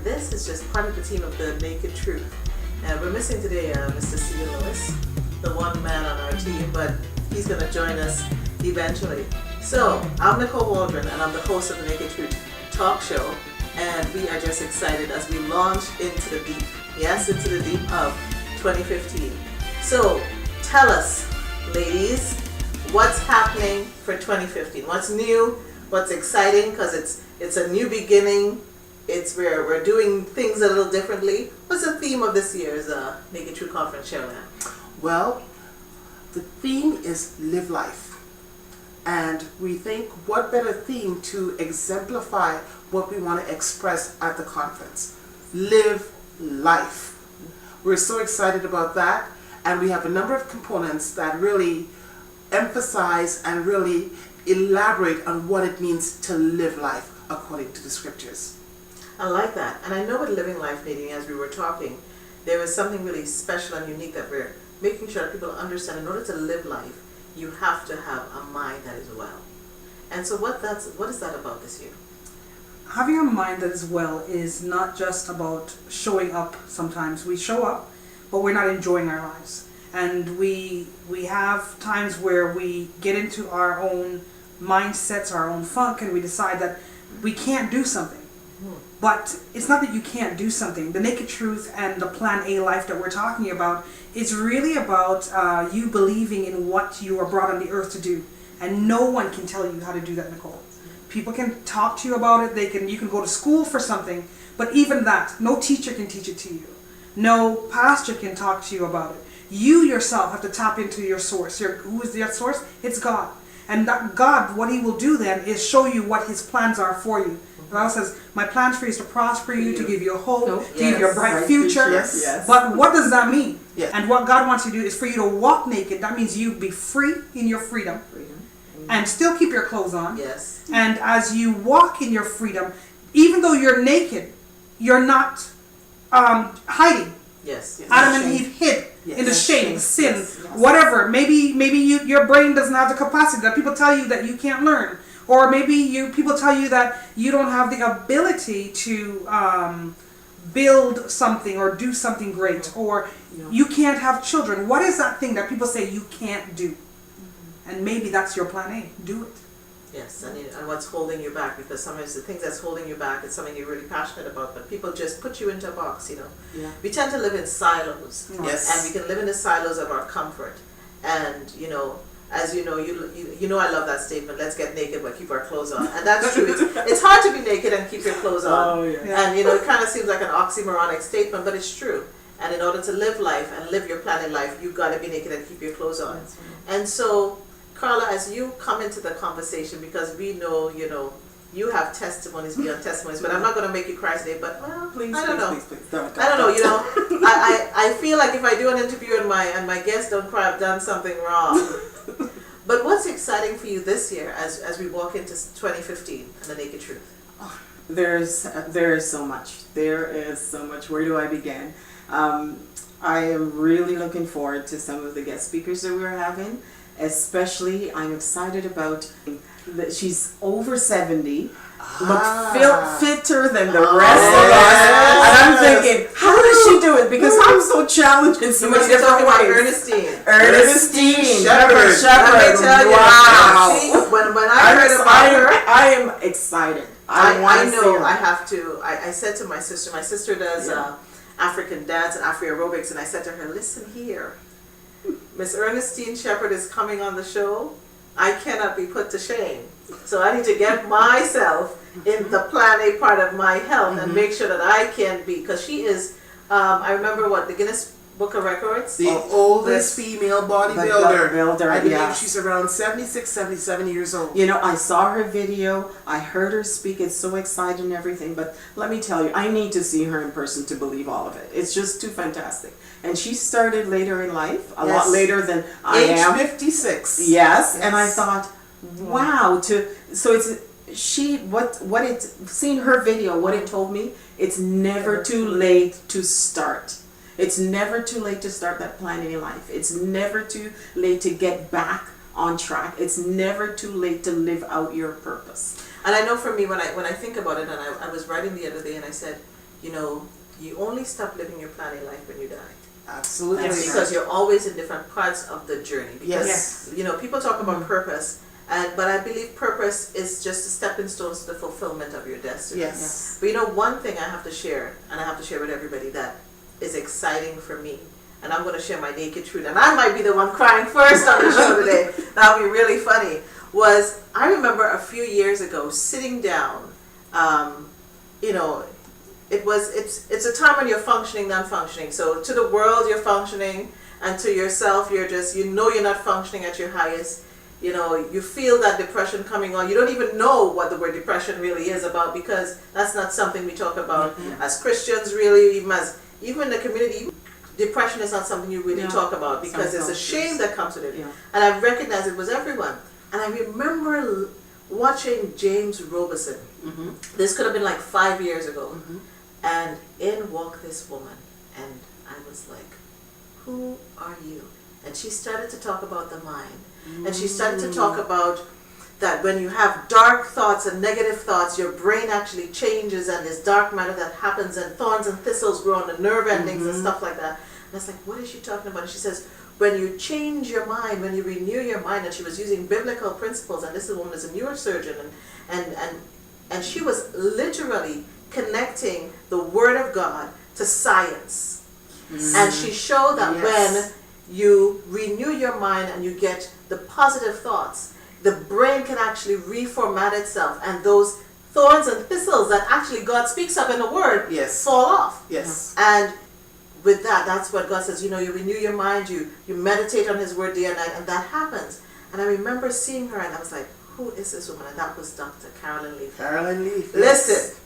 this is just part of the team of the Naked Truth. And we're missing today Mr. Stephen Lewis, the one man on our team, but he's going to join us eventually. So, I'm Nicole Waldron, and I'm the host of the Naked Truth talk show, and we are just excited as we launch into the deep. Yes, into the deep of 2015. So, tell us, ladies, what's happening for 2015? What's new? What's exciting? Because it's a new beginning. It's where we're doing things a little differently. What's the theme of this year's Naked Truth Conference, Cheryl-an? Well, the theme is live life. And we think what better theme to exemplify what we want to express at the conference. Live life. We're so excited about that. And we have a number of components that really emphasize and really elaborate on what it means to live life according to the scriptures. I like that. And I know with Living Life meeting, as we were talking, there was something really special and unique that we're making sure that people understand. In order to live life, you have to have a mind that is well. And so what is that about this year? Having a mind that is well is not just about showing up sometimes. We show up, but we're not enjoying our lives. And we have times where we get into our own mindsets, our own funk, and we decide that we can't do something. But it's not that you can't do something. The Naked Truth and the Plan A life that we're talking about is really about you believing in what you are brought on the earth to do. And no one can tell you how to do that, Nicole. People can talk to you about it. You can go to school for something. But even that, no teacher can teach it to you. No pastor can talk to you about it. You yourself have to tap into your source. Who is that source? It's God. And that God, what he will do then is show you what his plans are for you. The Bible says, my plans for you is to prosper you, to give you a hope, to give you a bright future. Yes. But what does that mean? Yes. And what God wants you to do is for you to walk naked. That means you be free in your freedom. And still keep your clothes on. Yes. And as you walk in your freedom, even though you're naked, you're not hiding. Yes. Adam and Eve hid in the shame, sin, whatever. Maybe your brain doesn't have the capacity that people tell you that you can't learn. Or maybe people tell you that you don't have the ability to build something or do something great, or you can't have children. What is that thing that people say you can't do? And maybe that's your plan A. Do it. Yes, and what's holding you back? Because sometimes the things that's holding you back is something you're really passionate about, but people just put you into a box, Yeah. We tend to live in silos. Yes. And we can live in the silos of our comfort. And, as you know, you know I love that statement, let's get naked but keep our clothes on. And that's true. It's hard to be naked and keep your clothes on. Oh, yeah. And, it kind of seems like an oxymoronic statement, but it's true. And in order to live life and live your plan in life, you've got to be naked and keep your clothes on. That's right. And so, Carla, as you come into the conversation, because we know, you have testimonies beyond testimonies, but I'm not going to make you cry today, but, well, Please, I don't know. please, don't. I don't know, I feel like if I do an interview and my guests don't cry, I've done something wrong. But what's exciting for you this year as we walk into 2015 and the Naked Truth? There is so much. There is so much. Where do I begin? I am really looking forward to some of the guest speakers that we're having. Especially, I'm excited about that she's over 70, look fitter than the rest of us. And I'm thinking, how does she do it? Because I'm so challenged in so many different ways. Eryn-Faye Shepherd. Let me tell you, Wow. see, when I heard about her, I am excited. I said to my sister does African dance and Afro aerobics, and I said to her, listen here, Miss Eryn-Faye Shepherd is coming on the show. I cannot be put to shame. So I need to get myself in the plan A part of my health and make sure that I can be, because she is, I remember the Guinness Book of Records? The oldest female bodybuilder. I believe she's around 76, 77 years old. I saw her video, I heard her speak, it's so exciting and everything, but let me tell you, I need to see her in person to believe all of it. It's just too fantastic. And she started later in life, a lot later than I am. Age 56. Yes, and I thought, wow, seeing her video, what it told me, it's never too late to start. It's never too late to start that plan in life. It's never too late to get back on track. It's never too late to live out your purpose. And I know for me, when I think about it, and I was writing the other day and I said, you only stop living your plan in life when you die. Absolutely. Yes, because you're always in different parts of the journey. Because, Yes. people talk about purpose, but I believe purpose is just a stepping stone to the fulfillment of your destiny. Yes. But one thing I have to share, and I have to share with everybody that is exciting for me, and I'm going to share my naked truth, and I might be the one crying first on the show today. That'll be really funny. Was I remember a few years ago sitting down, it's a time when you're functioning, non-functioning. So to the world you're functioning, and to yourself you're just, you're not functioning at your highest. You feel that depression coming on. You don't even know what the word depression really is about, because that's not something we talk about as Christians, really, even in the community. Depression is not something you really talk about, because there's a shame that comes with it. Yeah. And I recognized it was everyone. And I remember watching James Robison. This could have been like 5 years ago. And in walked this woman. And I was like, who are you? And she started to talk about the mind. And she started to talk about that when you have dark thoughts and negative thoughts, your brain actually changes, and there's dark matter that happens, and thorns and thistles grow on the nerve endings and stuff like that. And I was like, what is she talking about? And she says, when you change your mind, when you renew your mind, and she was using biblical principles, and this woman is a neurosurgeon, and she was literally connecting the Word of God to science. And she showed that when you renew your mind and you get the positive thoughts, the brain can actually reformat itself, and those thorns and thistles that actually God speaks of in the Word fall off. Yes. And with that, that's what God says, you renew your mind, you meditate on His Word day and night, and that happens. And I remember seeing her, and I was like, who is this woman? And that was Dr. Carolyn Leaf. Carolyn Leaf. Listen,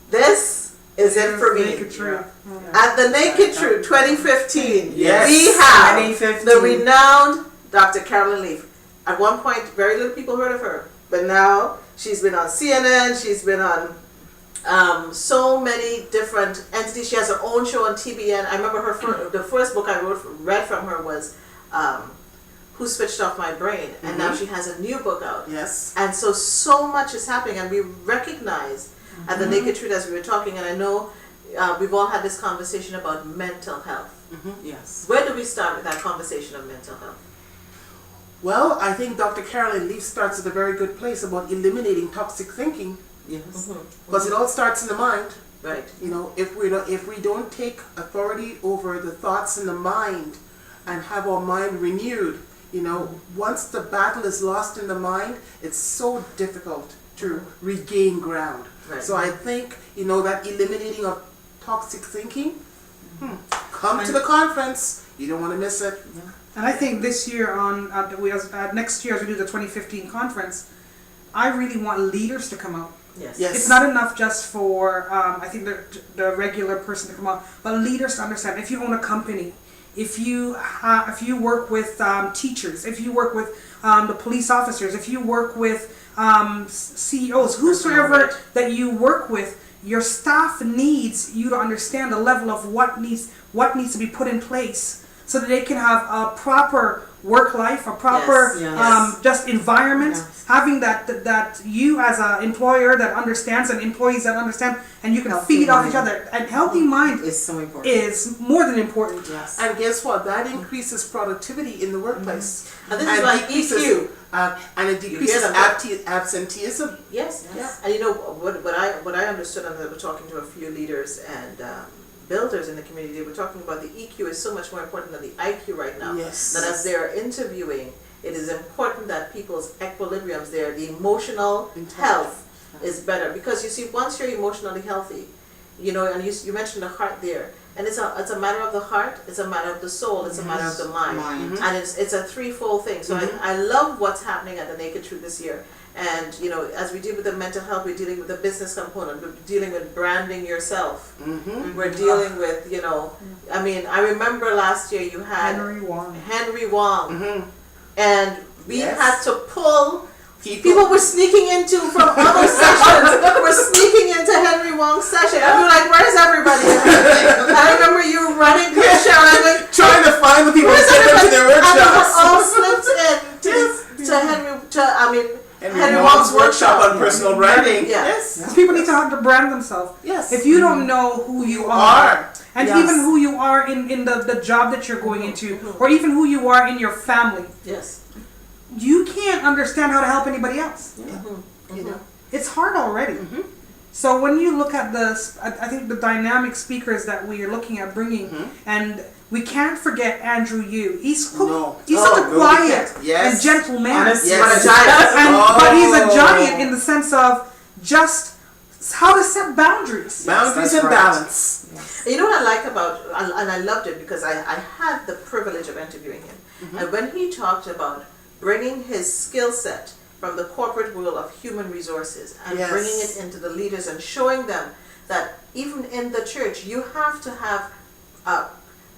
this is it for me. Naked Truth. At the Naked Truth 2015, Yes. we have 2015. the renowned Dr. Carolyn Leaf. At one point, very little people heard of her, but now she's been on CNN, she's been on so many different entities. She has her own show on TBN. I remember the first book I read from her was Who Switched Off My Brain, and now she has a new book out. Yes. And so much is happening, and we recognize at the Naked Truth, as we were talking, and I know we've all had this conversation about mental health. Yes. Where do we start with that conversation of mental health? Well, I think Dr. Carolyn Leaf starts at a very good place about eliminating toxic thinking, Yes. because it all starts in the mind. Right. If we don't take authority over the thoughts in the mind and have our mind renewed, once the battle is lost in the mind, it's so difficult to regain ground. Right. So I think, that eliminating of toxic thinking, come to the conference. You don't want to miss it. Yeah. And I think this year next year as we do the 2015 conference, I really want leaders to come out. Yes. Yes. It's not enough just for I think the regular person to come out, but leaders to understand. If you own a company, if you work with teachers, if you work with the police officers, if you work with CEOs, whosoever that you work with, your staff needs you to understand the level of what needs to be put in place, so that they can have a proper work life, a proper just environment, having that you as an employer that understands and employees that understand, and you can Healthy feed off mind. each other. And healthy mind It's so important. is more than important. Yes. And guess what? That increases productivity in the workplace. And this is like EQ. And it decreases absenteeism. Yes. And what I understood, and I was talking to a few leaders and builders in the community, they were talking about the EQ is so much more important than the IQ right now. Yes. That as they're interviewing, it is important that people's equilibriums there, the emotional health is better. Because you see, once you're emotionally healthy, and you mentioned the heart there, and it's a matter of the heart, it's a matter of the soul, it's a matter of the mind. And it's a threefold thing. So I love what's happening at the Naked Truth this year. And as we deal with the mental health, we're dealing with the business component, we're dealing with branding yourself. We're dealing with, I remember last year you had Henry Wong. And we had to pull. People were sneaking from other sessions. We're sneaking into Henry Wong's session. And we were like, where's everybody? I remember you running to Cheryl-an, Trying to find the people who sent them to their and we workshops. all slipped in to Henry Wong's Wong's workshop on personal branding. Yeah. Yes. Yes. Because people need to brand themselves. Yes. If you don't know who you are, and even who you are in the job that you're going into, or even who you are in your family, Yes. you can't understand how to help anybody else. You know. It's hard already. So when you look at I think the dynamic speakers that we are looking at bringing, and we can't forget Andrew Yu. He's such a quiet and gentle man. Honestly, Yes. But he's a giant in the sense of just how to set boundaries. Boundaries and balance. Yes. You know what I like about, and I loved it because I had the privilege of interviewing him. And when he talked about bringing his skill set from the corporate world of human resources and bringing it into the leaders and showing them that even in the church, you have to have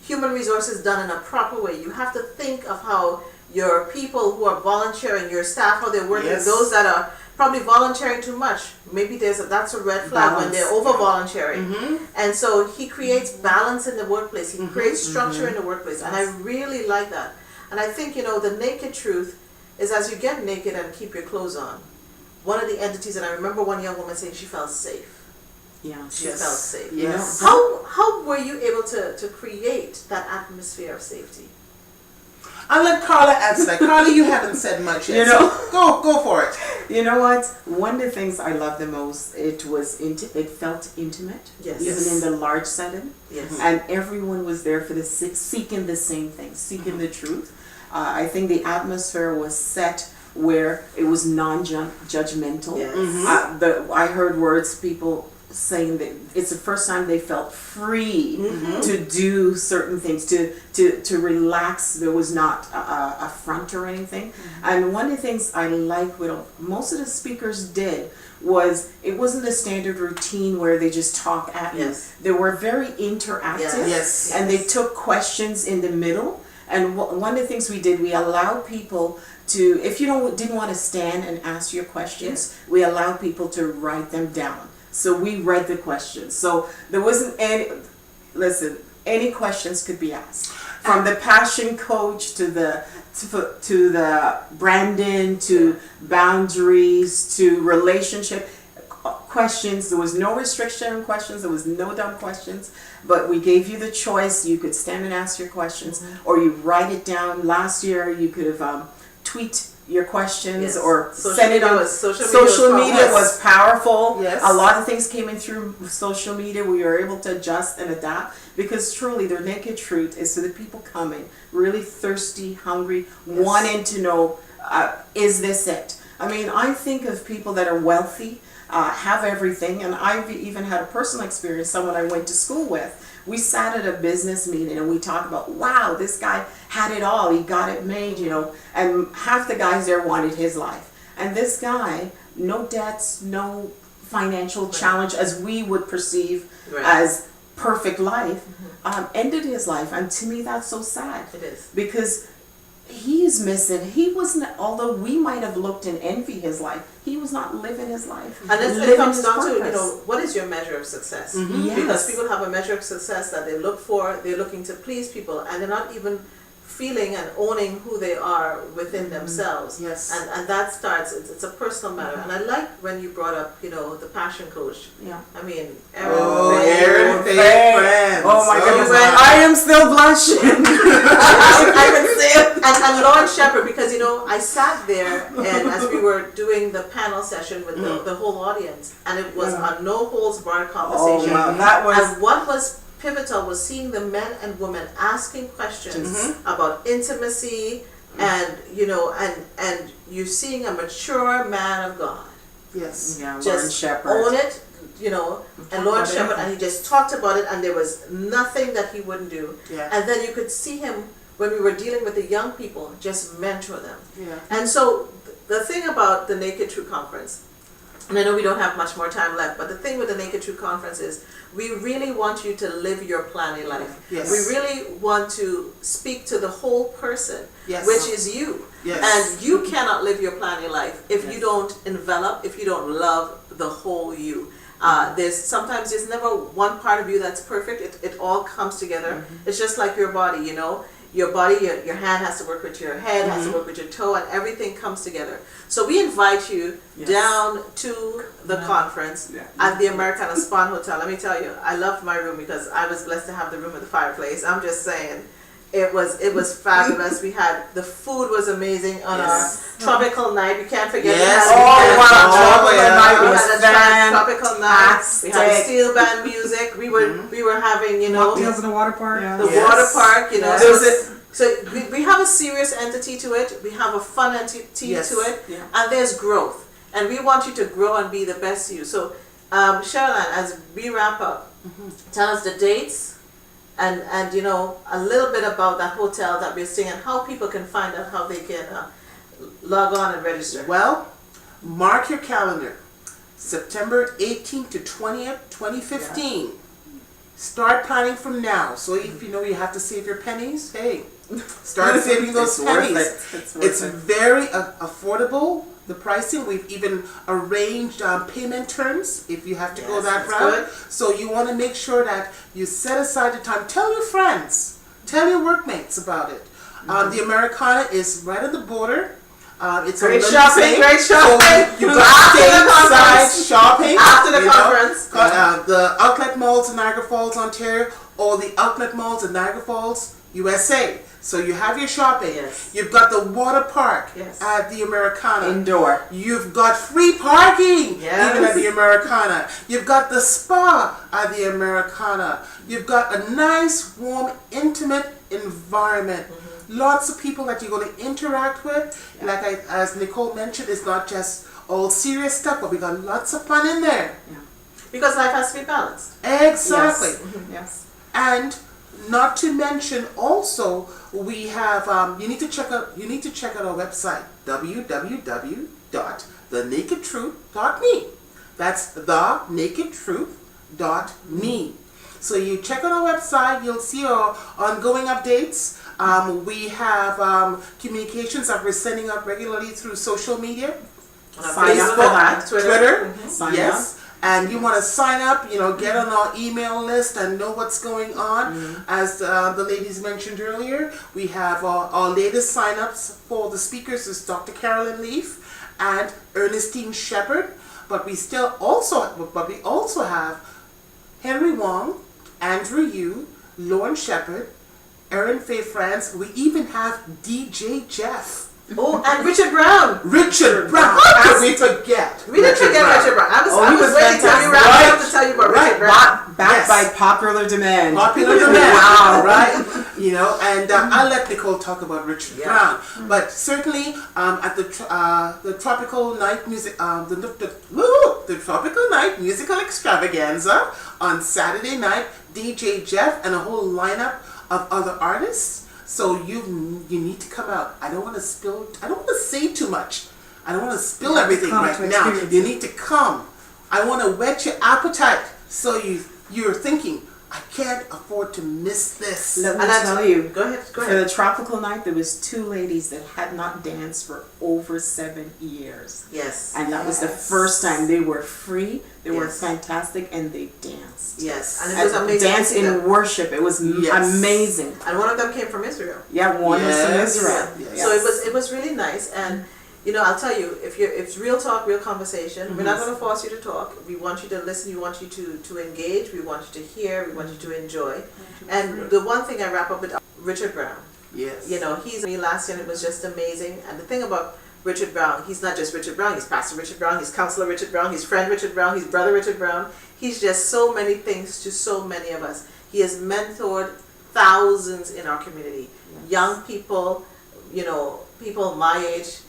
human resources done in a proper way. You have to think of how your people who are volunteering, your staff, how they're working, those that are probably volunteering too much, maybe that's a red flag when they're over volunteering. And so he creates balance in the workplace. He creates structure in the workplace, and I really like that. And I think, you know, the naked truth is as you get naked and keep your clothes on, one of the entities, and I remember one young woman saying she felt safe. Yeah. She felt safe. Yes. How were you able to create that atmosphere of safety? I'll let Carla answer that. Carla, you haven't said much yet. You know, so go for it. You know what? One of the things I love the most, it felt intimate, Yes. even in the large setting, Yes. and everyone was there for seeking the same thing, seeking the truth. I think the atmosphere was set where it was non-judgmental. Yes. I heard words, people saying that it's the first time they felt free to do certain things, to relax. There was not a front or anything. And one of the things I like what most of the speakers did was it wasn't a standard routine where they just talk at you. They were very interactive. Yes. And they took questions in the middle. And one of the things we did, we allowed people to, if you didn't want to stand and ask your questions, we allowed people to write them down. So we read the questions. So there wasn't any questions could be asked. From the passion coach to the Brandon to boundaries to relationship questions. There was no restriction on questions. There was no dumb questions. But we gave you the choice. You could stand and ask your questions, or you write it down. Last year, you could have tweet your questions or send it on. Social media was powerful. Yes. A lot of things came in through social media. We were able to adjust and adapt because truly, the naked truth is to the people coming really thirsty, hungry, wanting to know, is this it? I mean, I think of people that are wealthy. Have everything, and I've even had a personal experience. Someone I went to school with, we sat at a business meeting and we talked about, wow, this guy had it all, he got it made, you know, and half the guys there wanted his life, and this guy, no debts, no financial challenge as we would perceive as perfect life, ended his life. And to me, that's so sad. It is. Because he's missing. He wasn't, although we might have looked and envy his life, he was not living his life. And it comes down to, you know, what is your measure of success? Yes. Because people have a measure of success that they look for, they're looking to please people, and they're not even feeling and owning who they are within themselves. Yes. And that starts, it's a personal matter. And I like when you brought up, you know, the passion coach. Yeah. I mean, Eryn-Faye friends. Oh my goodness. well, I am still blushing. I can say it. And Lord Shepherd, because, you know, I sat there and as we were doing the panel session with the whole audience, and it was a no holds barred conversation. Oh, wow. That was. And what was pivotal was seeing the men and women asking questions about intimacy and, you know, and you seeing a mature man of God. Yes. Yeah, Lord Just Shepherd. own it, you know, and Lord Shepherd, and he just talked about it, and there was nothing that he wouldn't do. Yeah. And then you could see him when we were dealing with the young people, just mentor them. Yeah. And so the thing about the Naked Truth Conference, and I know we don't have much more time left, but the thing with the Naked Truth Conference is we really want you to live your planning life. Yes. We really want to speak to the whole person, Yes. which is you. Yes. And you cannot live your planning life if you don't envelop, if you don't love the whole you. There's never one part of you that's perfect. It all comes together. It's just like your body, you know. your body, your hand has to work with your head, has to work with your toe, and everything comes together. So we invite you down to the conference at the Americana Spa Hotel. Let me tell you, I loved my room because I was blessed to have the room with the fireplace. I'm just saying. It was fabulous. We had, the food was amazing on our tropical night. You can't forget. Yes. Tropical night. We had the steel band music. We were having, Mocktails in the water park. the water park, So we have a serious entity to it. We have a fun entity to it, and there's growth. And we want you to grow and be the best you. So, Cheryl-an, as we wrap up, tell us the dates. And a little bit about that hotel that we're staying and how people can find out how they can log on and register. Well, mark your calendar. September 18th to 20th, 2015. Start planning from now. So if you have to save your pennies, hey, start saving those pennies. It's very affordable. The pricing, we've even arranged payment terms if you have to go that route. So you want to make sure that you set aside the time. Tell your friends, tell your workmates about it. The Americana is right at the border. It's great shopping. So you got stateside shopping after the conference. The outlet malls in Niagara Falls, Ontario, or the outlet malls in Niagara Falls, USA. So you have your shopping. Yes. You've got the water park at the Americana. Indoor. You've got free parking even at the Americana. You've got the spa at the Americana. You've got a nice, warm, intimate environment. Lots of people that you're going to interact with. Like as Nicole mentioned, it's not just all serious stuff, but we got lots of fun in there. Because life has to be balanced. Exactly. Yes. And not to mention also, we have you need to check out our website, www.thenakedtruth.me. That's thenakedtruth.me. So you check out our website, you'll see our ongoing updates. We have communications that we're sending out regularly through social media. Facebook, Twitter. Yes. And you want to sign up, get on our email list and know what's going on. As the ladies mentioned earlier, we have our latest sign-ups for the speakers is Dr. Carolyn Leaf and Ernestine Shepherd. But we also have Henry Wong, Andrew Yu, Lauren Shepherd, Eryn-Faye France. We even have DJ Jeff. Oh, and Richard Brown. Richard Brown. How could we forget? We didn't forget Richard Brown. I was waiting till you wrapped up to tell you about Richard Brown. Backed by popular demand. Popular demand. Wow, right? And I'll let Nicole talk about Richard Brown. But certainly at the Tropical Night Music, the Tropical Night Musical Extravaganza on Saturday night, DJ Jeff and a whole lineup of other artists. So you need to come out. I don't want to say too much. I don't want to spill everything right now. You need to come. I want to whet your appetite. So you're thinking, I can't afford to miss this. Let me tell you. Go ahead. For the tropical night, there was 2 ladies that had not danced for over 7 years. Yes. And that was the first time. They were free. They were fantastic, and they danced. Yes, and it was amazing. Dance in worship. It was amazing. And one of them came from Israel. Yeah, one was from Israel. Yes. So it was really nice. And I'll tell you, if it's real talk, real conversation. We're not going to force you to talk. We want you to listen. We want you to engage. We want you to hear. We want you to enjoy. And the one thing I wrap up with Richard Brown. Yes. He's me last year, and it was just amazing. And the thing about Richard Brown, he's not just Richard Brown, he's Pastor Richard Brown, he's Counselor Richard Brown, he's Friend Richard Brown, he's Brother Richard Brown. He's just so many things to so many of us. He has mentored thousands in our community. Young people, people my age,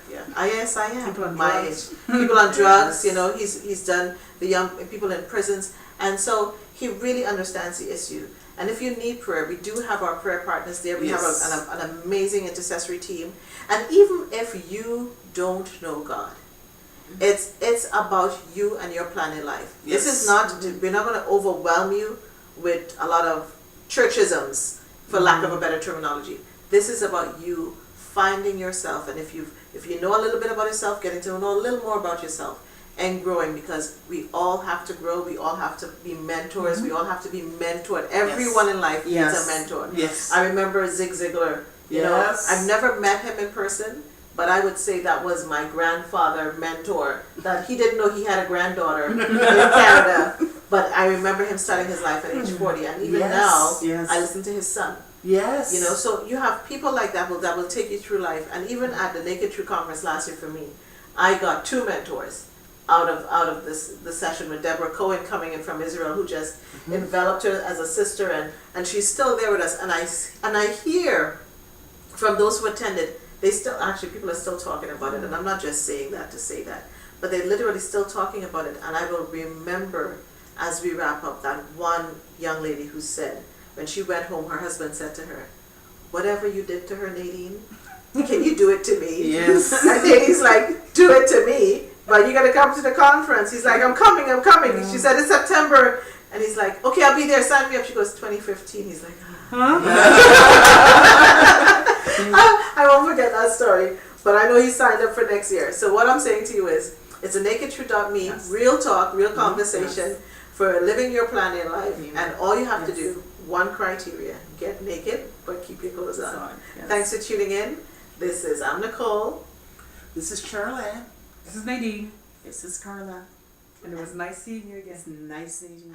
yes I am, people my age. People on drugs, he's done the young people in prisons. And so he really understands the issue. And if you need prayer, we do have our prayer partners there. We have an amazing intercessory team. And even if you don't know God, it's about you and your plan in life. Yes. This is not, we're not going to overwhelm you with a lot of churchisms, for lack of a better terminology. This is about you finding yourself. And if you know a little bit about yourself, getting to know a little more about yourself, and growing, because we all have to grow, we all have to be mentors, we all have to be mentored. Everyone in life needs a mentor. Yes. I remember Zig Ziglar. You know, I've never met him in person, but I would say that was my grandfather mentor, that he didn't know he had a granddaughter in Canada, but I remember him starting his life at age 40, and even now, I listen to his son. Yes. You know, so you have people like that will take you through life. And even at the Naked Truth Conference last year for me, I got 2 mentors out of the session with Deborah Cohen coming in from Israel, who just enveloped her as a sister, and she's still there with us. And I hear from those who attended, they still, actually people are still talking about it, and I'm not just saying that to say that, but they're literally still talking about it. And I will remember as we wrap up that one young lady who said, when she went home, her husband said to her, "Whatever you did to her, Nadine, can you do it to me?" Yes. And Nadine's like, "Do it to me, but you gotta come to the conference." He's like, I'm coming. She said, "It's September." And he's like, "Okay, I'll be there, sign me up." She goes, 2015. He's like, I won't forget that story, but I know he signed up for next year. So what I'm saying to you is, it's a nakedtruth.me, real talk, real conversation for living your plan in life. And all you have to do, one criteria, get naked, but keep your clothes on. Thanks for tuning in. I'm Nicole. This is Cheryl-an. This is Nadine. This is Carla. And it was nice seeing you again. It's nice seeing you.